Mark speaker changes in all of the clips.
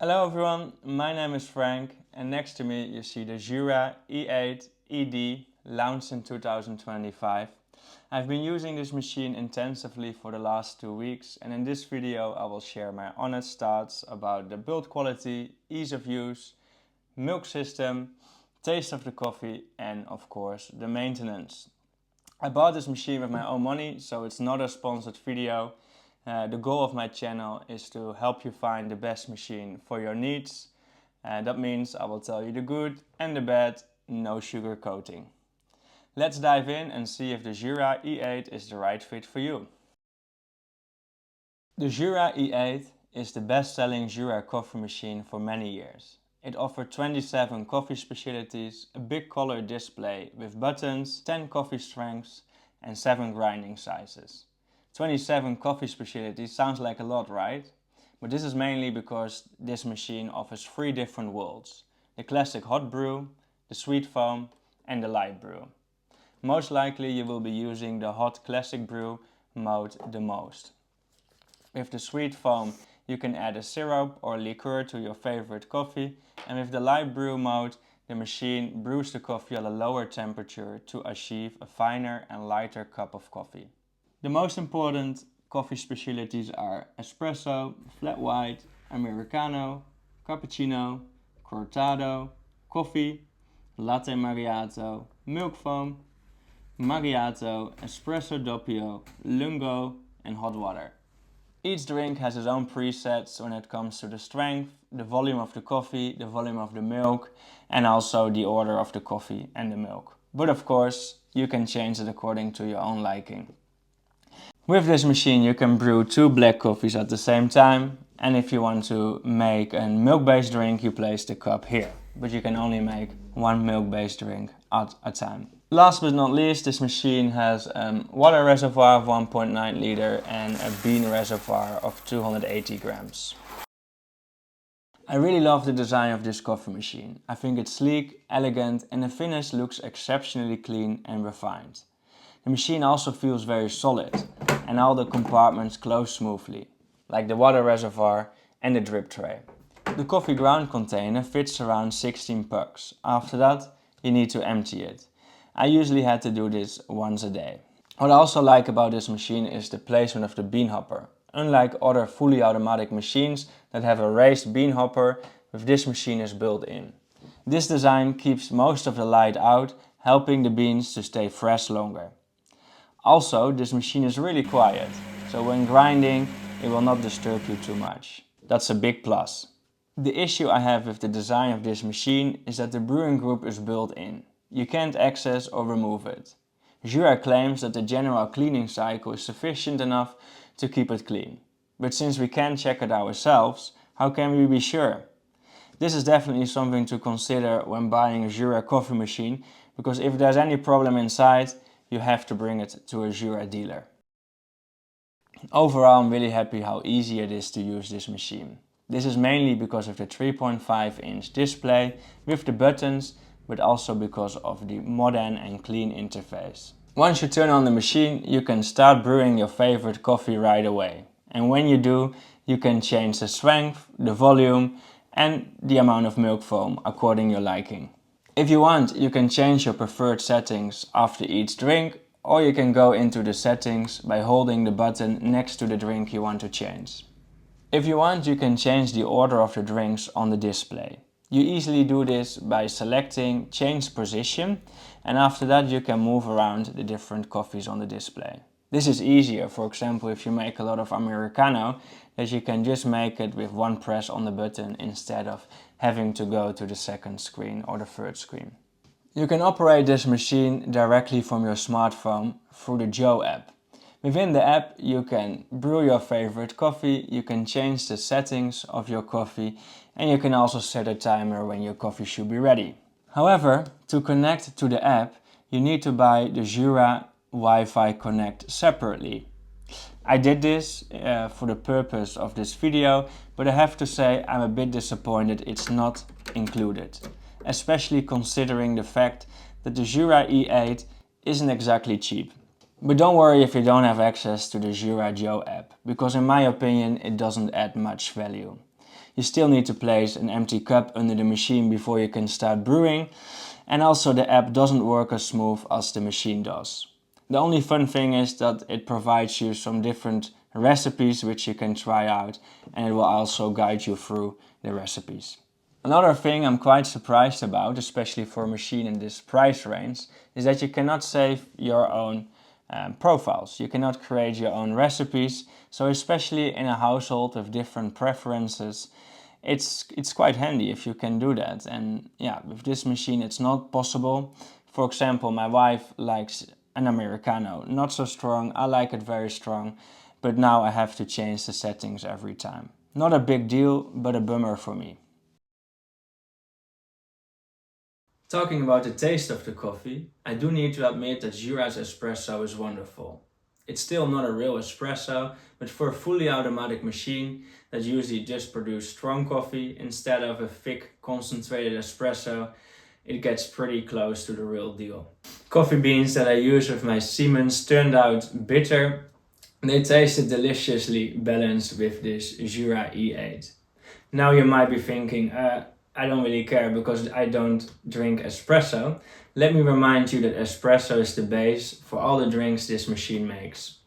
Speaker 1: Hello everyone, my name is Frank and next to me you see the Jura E8 ED launched in 2025. I've been using this machine intensively for the last 2 weeks and in this video I will share my honest thoughts about the build quality, ease of use, milk system, taste of the coffee and of course the maintenance. I bought this machine with my own money, so it's not a sponsored video. The goal of my channel is to help you find the best machine for your needs. That means I will tell you the good and the bad, no sugar coating. Let's dive in and see if the Jura E8 is the right fit for you. The Jura E8 is the best-selling Jura coffee machine for many years. It offered 27 coffee specialties, a big color display with buttons, 10 coffee strengths and 7 grinding sizes. 27 coffee specialties sounds like a lot, right? But this is mainly because this machine offers 3 different worlds. The classic hot brew, the sweet foam and the light brew. Most likely you will be using the hot classic brew mode the most. With the sweet foam you can add a syrup or liqueur to your favorite coffee, and with the light brew mode the machine brews the coffee at a lower temperature to achieve a finer and lighter cup of coffee. The most important coffee specialties are espresso, flat white, americano, cappuccino, cortado, coffee, latte macchiato, milk foam, macchiato, espresso doppio, lungo and hot water. Each drink has its own presets when it comes to the strength, the volume of the coffee, the volume of the milk and also the order of the coffee and the milk. But of course, you can change it according to your own liking. With this machine you can brew 2 black coffees at the same time, and if you want to make a milk-based drink you place the cup here. But you can only make 1 milk-based drink at a time. Last but not least, this machine has a water reservoir of 1.9 liter and a bean reservoir of 280 grams. I really love the design of this coffee machine. I think it's sleek, elegant and the finish looks exceptionally clean and refined. The machine also feels very solid and all the compartments close smoothly, like the water reservoir and the drip tray. The coffee ground container fits around 16 pucks. After that you need to empty it. I usually had to do this once a day. What I also like about this machine is the placement of the bean hopper. Unlike other fully automatic machines that have a raised bean hopper, with this machine is built in. This design keeps most of the light out, helping the beans to stay fresh longer. Also, this machine is really quiet, so when grinding it will not disturb you too much. That's a big plus. The issue I have with the design of this machine is that the brewing group is built in. You can't access or remove it. Jura claims that the general cleaning cycle is sufficient enough to keep it clean. But since we can't check it ourselves, how can we be sure? This is definitely something to consider when buying a Jura coffee machine, because if there's any problem inside, you have to bring it to a Jura dealer. Overall, I'm really happy how easy it is to use this machine. This is mainly because of the 3.5-inch display with the buttons, but also because of the modern and clean interface. Once you turn on the machine, you can start brewing your favorite coffee right away. And when you do, you can change the strength, the volume and the amount of milk foam according to your liking. If you want, you can change your preferred settings after each drink, or you can go into the settings by holding the button next to the drink you want to change. If you want, you can change the order of the drinks on the display. You easily do this by selecting change position, and after that you can move around the different coffees on the display. This is easier, for example, if you make a lot of americano, that you can just make it with one press on the button instead of having to go to the second screen or the third screen. You can operate this machine directly from your smartphone through the Joe app. Within the app you can brew your favorite coffee, you can change the settings of your coffee and you can also set a timer when your coffee should be ready. However, to connect to the app you need to buy the Jura Wi-Fi Connect separately. I did this for the purpose of this video, but I have to say I'm a bit disappointed it's not included. Especially considering the fact that the Jura E8 isn't exactly cheap. But don't worry if you don't have access to the Jura Joe app, because in my opinion it doesn't add much value. You still need to place an empty cup under the machine before you can start brewing, and also the app doesn't work as smooth as the machine does. The only fun thing is that it provides you some different recipes which you can try out, and it will also guide you through the recipes. Another thing I'm quite surprised about, especially for a machine in this price range, is that you cannot save your own profiles. You cannot create your own recipes. So especially in a household with different preferences, it's quite handy if you can do that. And yeah, with this machine it's not possible. For example, my wife likes an Americano, not so strong. I like it very strong, but now I have to change the settings every time. Not a big deal, but a bummer for me. Talking about the taste of the coffee, I do need to admit that Jura's espresso is wonderful. It's still not a real espresso, but for a fully automatic machine that usually just produces strong coffee instead of a thick concentrated espresso, it gets pretty close to the real deal. Coffee beans that I use with my Siemens turned out bitter. They tasted deliciously balanced with this Jura E8. Now you might be thinking, I don't really care because I don't drink espresso. Let me remind you that espresso is the base for all the drinks this machine makes.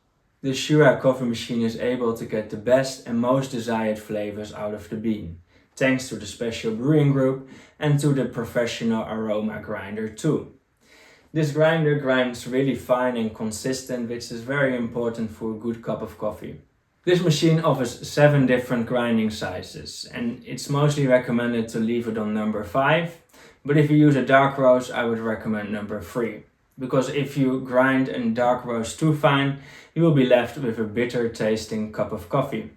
Speaker 1: The Jura coffee machine is able to get the best and most desired flavors out of the bean, thanks to the special brewing group and to the professional aroma grinder too. This grinder grinds really fine and consistent, which is very important for a good cup of coffee. This machine offers 7 different grinding sizes, and it's mostly recommended to leave it on number 5, but if you use a dark roast I would recommend number 3. Because if you grind a dark roast too fine, you will be left with a bitter tasting cup of coffee.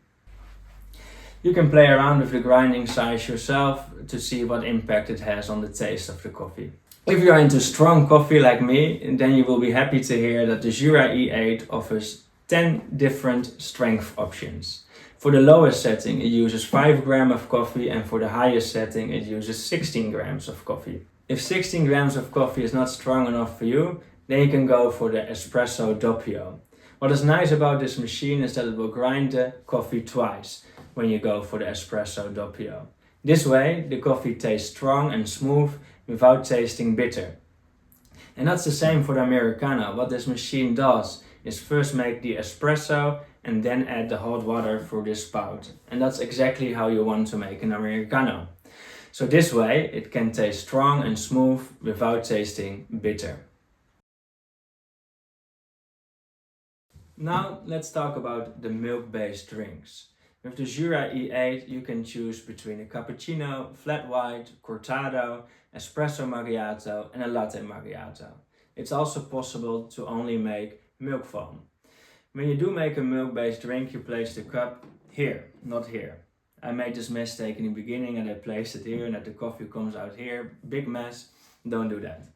Speaker 1: You can play around with the grinding size yourself to see what impact it has on the taste of the coffee. If you are into strong coffee like me, then you will be happy to hear that the Jura E8 offers 10 different strength options. For the lowest setting it uses 5 grams of coffee, and for the highest setting it uses 16 grams of coffee. If 16 grams of coffee is not strong enough for you, then you can go for the espresso doppio. What is nice about this machine is that it will grind the coffee twice when you go for the espresso doppio. This way the coffee tastes strong and smooth without tasting bitter. And that's the same for the Americano. What this machine does is first make the espresso and then add the hot water through this spout. And that's exactly how you want to make an Americano. So this way it can taste strong and smooth without tasting bitter. Now let's talk about the milk-based drinks. With the Jura E8 you can choose between a cappuccino, flat white, cortado, espresso macchiato and a latte macchiato. It's also possible to only make milk foam. When you do make a milk-based drink, you place the cup here, not here. I made this mistake in the beginning and I placed it here and that the coffee comes out here. Big mess, don't do that.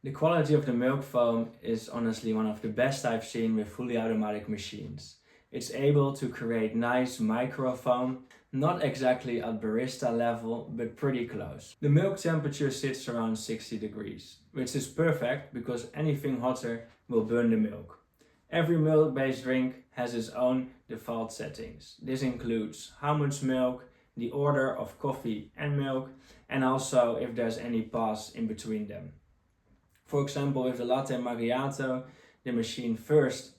Speaker 1: The quality of the milk foam is honestly one of the best I've seen with fully automatic machines. It's able to create nice micro foam, not exactly at barista level, but pretty close. The milk temperature sits around 60 degrees, which is perfect because anything hotter will burn the milk. Every milk-based drink has its own default settings. This includes how much milk, the order of coffee and milk, and also if there's any pause in between them. For example, with the latte macchiato, the machine first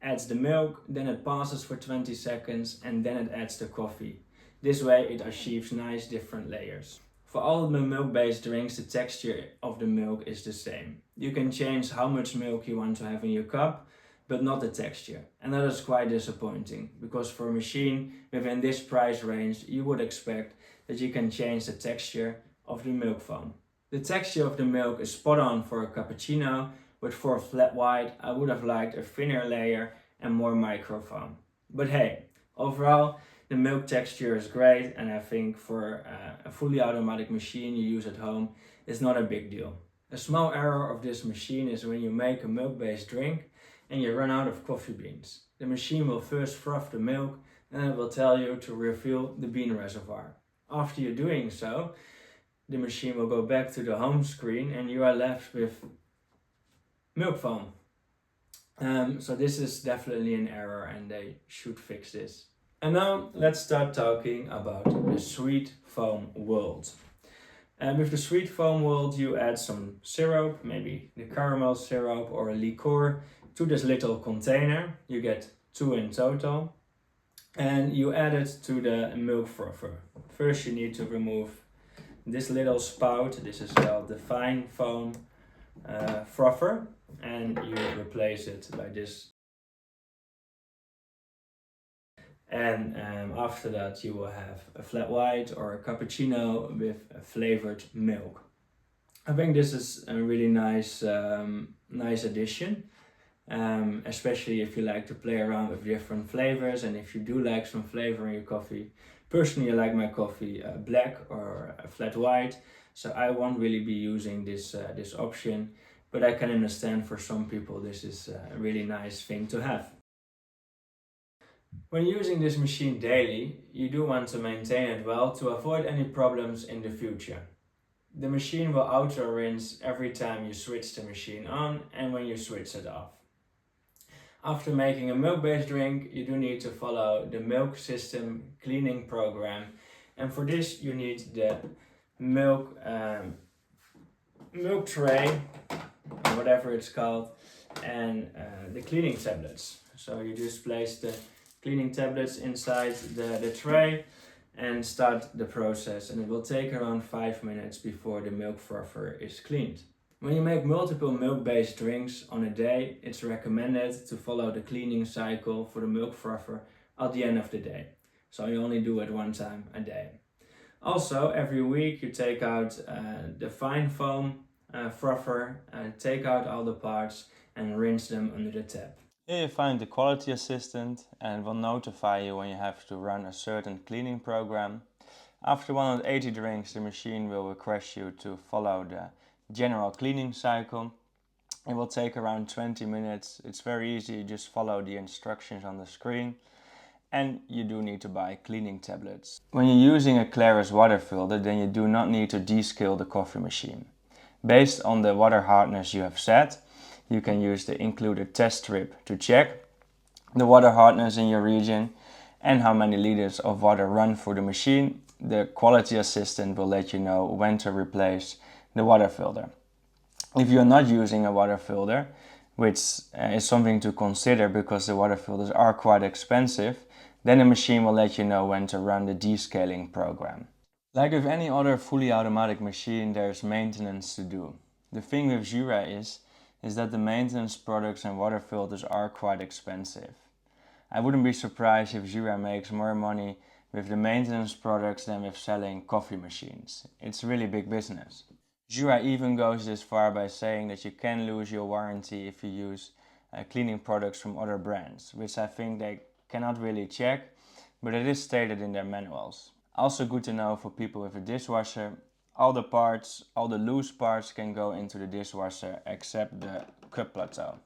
Speaker 1: adds the milk, then it passes for 20 seconds and then it adds the coffee. This way it achieves nice different layers. For all the milk-based drinks, the texture of the milk is the same. You can change how much milk you want to have in your cup, but not the texture. And that is quite disappointing, because for a machine within this price range, you would expect that you can change the texture of the milk foam. The texture of the milk is spot on for a cappuccino, but for a flat white, I would have liked a thinner layer and more microfoam. But hey, overall, the milk texture is great, and I think for a fully automatic machine you use at home, it's not a big deal. A small error of this machine is when you make a milk-based drink and you run out of coffee beans. The machine will first froth the milk, and it will tell you to refill the bean reservoir. After you're doing so, the machine will go back to the home screen and you are left with milk foam. So this is definitely an error and they should fix this. And now let's start talking about the sweet foam world. And with the sweet foam world, you add some syrup, maybe the caramel syrup or a liqueur, to this little container. You get 2 in total. And you add it to the milk frother. First you need to remove this little spout. This is called the fine foam frother, and you replace it by this. And after that you will have a flat white or a cappuccino with flavored milk. I think this is a really nice addition, especially if you like to play around with different flavors, and if you do like some flavor in your coffee. Personally, I like my coffee black or flat white, so I won't really be using this option, but I can understand for some people this is a really nice thing to have. When using this machine daily, you do want to maintain it well to avoid any problems in the future. The machine will auto-rinse every time you switch the machine on and when you switch it off. After making a milk-based drink, you do need to follow the milk system cleaning program, and for this you need the milk tray, or whatever it's called, and the cleaning tablets. So you just place the cleaning tablets inside the tray and start the process, and it will take around 5 minutes before the milk frother is cleaned. When you make multiple milk-based drinks on a day, it's recommended to follow the cleaning cycle for the milk frother at the end of the day. So you only do it 1 time a day. Also, every week you take out the fine foam frother, take out all the parts and rinse them under the tap. Here you find the quality assistant, and will notify you when you have to run a certain cleaning program. After 180 drinks, the machine will request you to follow the general cleaning cycle. It will take around 20 minutes. It's very easy, you just follow the instructions on the screen. And you do need to buy cleaning tablets. When you're using a Claris water filter, then you do not need to descale the coffee machine. Based on the water hardness you have set, you can use the included test strip to check the water hardness in your region and how many liters of water run through the machine. The quality assistant will let you know when to replace the water filter. If you're not using a water filter, which is something to consider because the water filters are quite expensive, then the machine will let you know when to run the descaling program. Like with any other fully automatic machine, there's maintenance to do. The thing with Jura is that the maintenance products and water filters are quite expensive. I wouldn't be surprised if Jura makes more money with the maintenance products than with selling coffee machines. It's really big business. Jura even goes this far by saying that you can lose your warranty if you use cleaning products from other brands, which I think they cannot really check, but it is stated in their manuals. Also good to know for people with a dishwasher, all the parts, all the loose parts can go into the dishwasher except the cup plateau.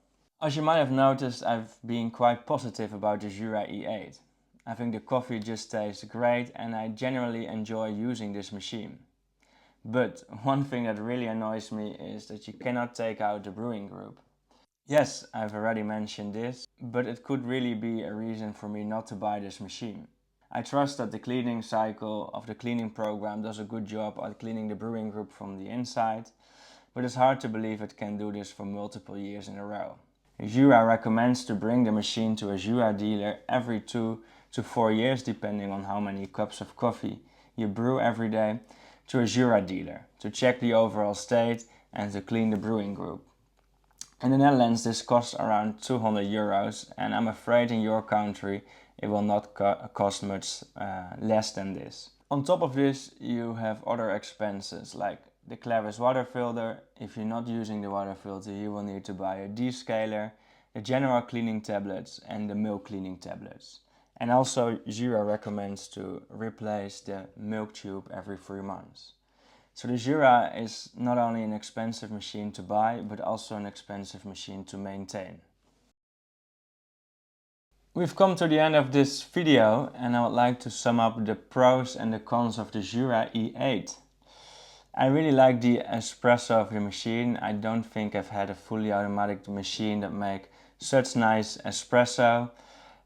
Speaker 1: As you might have noticed, I've been quite positive about the Jura E8. I think the coffee just tastes great and I generally enjoy using this machine. But one thing that really annoys me is that you cannot take out the brewing group. Yes, I've already mentioned this, but it could really be a reason for me not to buy this machine. I trust that the cleaning cycle of the cleaning program does a good job at cleaning the brewing group from the inside, but it's hard to believe it can do this for multiple years in a row. Jura recommends to bring the machine to a Jura dealer every 2 to 4 years, depending on how many cups of coffee you brew every day, to a Jura dealer to check the overall state and to clean the brewing group. In the Netherlands this costs around €200, and I'm afraid in your country it will not cost much less than this. On top of this you have other expenses like the Claris water filter. If you're not using the water filter, you will need to buy a descaler, the general cleaning tablets and the milk cleaning tablets. And also Jura recommends to replace the milk tube every 3 months. So the Jura is not only an expensive machine to buy, but also an expensive machine to maintain. We've come to the end of this video and I would like to sum up the pros and the cons of the Jura E8. I really like the espresso of the machine. I don't think I've had a fully automatic machine that make such nice espresso.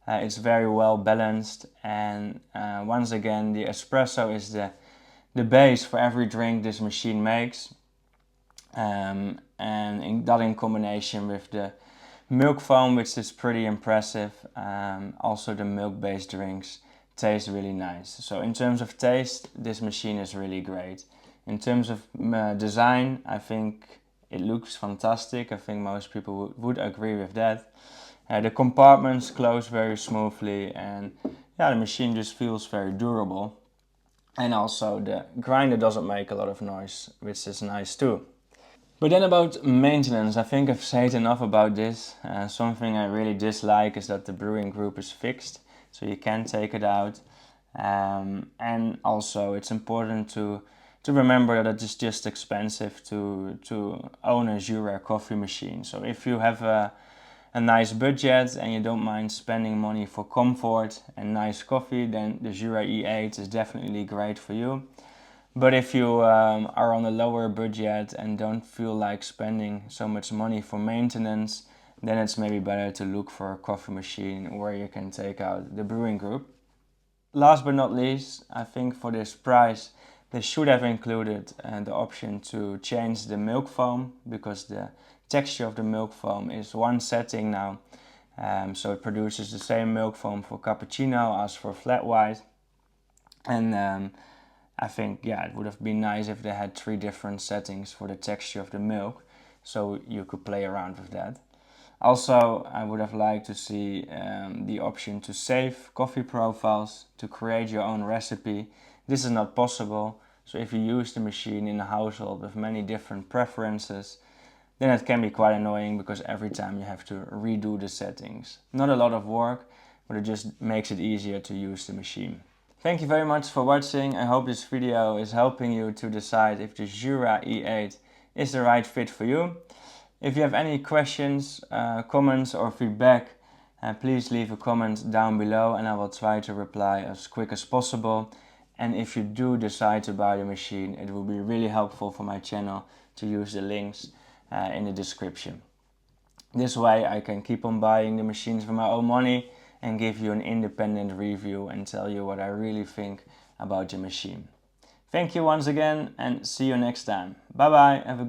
Speaker 1: It's very well balanced, and once again the espresso is the base for every drink this machine makes. And that in combination with the milk foam, which is pretty impressive. Also the milk-based drinks taste really nice. So in terms of taste, this machine is really great. In terms of design, I think it looks fantastic. I think most people would agree with that. The compartments close very smoothly, and yeah, the machine just feels very durable. And also the grinder doesn't make a lot of noise, which is nice too. But then about maintenance, I think I've said enough about this. Something I really dislike is that the brewing group is fixed, so you can take it out. And also it's important to remember that it's just expensive to own a Jura coffee machine. So if you have a nice budget and you don't mind spending money for comfort and nice coffee, then the Jura E8 is definitely great for you. But if you are on a lower budget and don't feel like spending so much money for maintenance, then it's maybe better to look for a coffee machine where you can take out the brewing group. Last but not least, I think for this price, they should have included the option to change the milk foam, because the texture of the milk foam is one setting now. So it produces the same milk foam for cappuccino as for flat white. And I think, yeah, it would have been nice if they had 3 different settings for the texture of the milk, so you could play around with that. Also, I would have liked to see the option to save coffee profiles, to create your own recipe. This is not possible, so if you use the machine in a household with many different preferences, then it can be quite annoying, because every time you have to redo the settings. Not a lot of work, but it just makes it easier to use the machine. Thank you very much for watching. I hope this video is helping you to decide if the Jura E8 is the right fit for you. If you have any questions, comments or feedback, please leave a comment down below and I will try to reply as quick as possible. And if you do decide to buy the machine, it will be really helpful for my channel to use the links in the description. This way I can keep on buying the machines for my own money and give you an independent review and tell you what I really think about your machine. Thank you once again and see you next time. Bye bye. Have a good